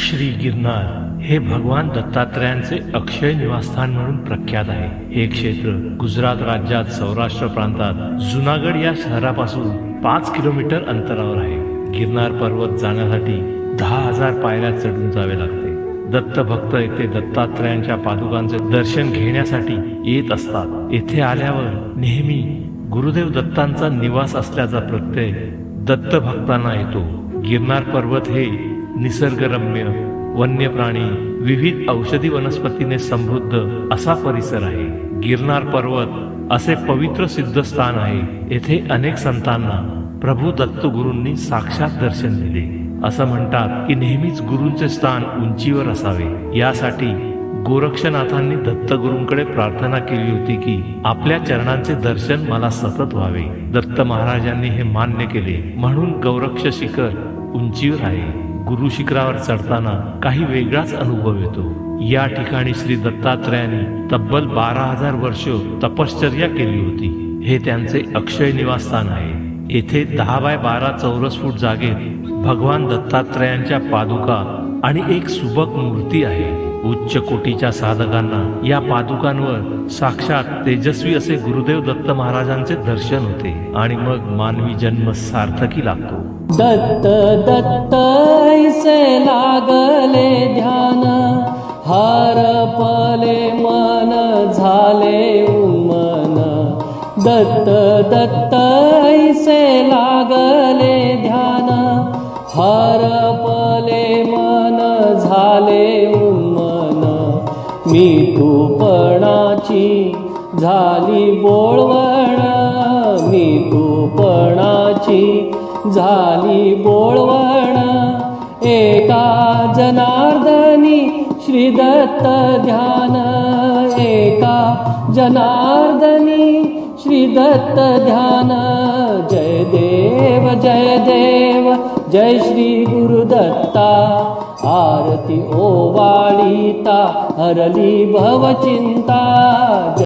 श्री गिरनार हे भगवान दत्तात्रयांचे अक्षय निवासस्थान म्हणून प्रख्यात आहे। हे क्षेत्र गुजरात राज्यात सौराष्ट्र प्रांतात जुनागड या शहरापासून 5 किलोमीटर अंतरावर आहे। गिरनार पर्वत जाण्यासाठी 10,000 पायऱ्या चढून जावे लागते। दत्त भक्त येथे दत्तात्रयांच्या पादुकांचे दर्शन घेण्यासाठी येत असतात। येथे आल्यावर नेहमी गुरुदेव दत्तांचा निवास असल्याचा प्रत्यय दत्त भक्तांना येतो। गिरनार पर्वत हे निसर्गरम्य, वन्य प्राणी, विविध औषधी वनस्पतीने समृद्ध असा परिसर आहे। गिरनार पर्वत असे पवित्र सिद्धस्थान आहे। येथे अनेक संतांना प्रभू दत्तगुरूंनी साक्षात दर्शन दिले। असं म्हणतात की नेहमीच गुरूंचे स्थान उंचीवर असावे। यासाठी गोरक्षनाथांनी दत्तगुरूंकडे प्रार्थना केली होती की आपल्या चरणांचे दर्शन मला सतत व्हावे। दत्त महाराजांनी हे मान्य केले, म्हणून गौरक्ष शिखर उंचीवर आहे। गुरु शिखरावर चढताना काही वेगळाच अनुभव येतो। या ठिकाणी श्री दत्तात्रयांनी तब्बल 12,000 वर्ष तपश्चर्या केली होती। हे त्यांचे अक्षय निवासस्थान आहे। येथे 10 बाय 12 चौरस फूट जागेत भगवान दत्तात्रयांच्या पादुका आणि एक सुबक मूर्ती आहे। उच्च कोटीच्या साधकांना या पादुकांवर साक्षात तेजस्वी असे गुरुदेव दत्त महाराजांचे दर्शन होते आणि मग मानवी जन्म सार्थकी लागतो। दत्त दत्त ऐसे लागले ध्यान, हरपले मन झाले उन्मन। दत्त दत्त ऐसे लागले ध्यान, हरपले मन झाले उन्मन। मी तूपणाची झाली बोळवण, मी तूपणाची झाली बोळवण। एका जनार्दनी श्री दत्त ध्यान, एका जनार्दनी श्री दत्त ध्यान। जय देव जय देव जय श्री गुरुदत्ता, आरती ओवाळीता हरली भवचिंता।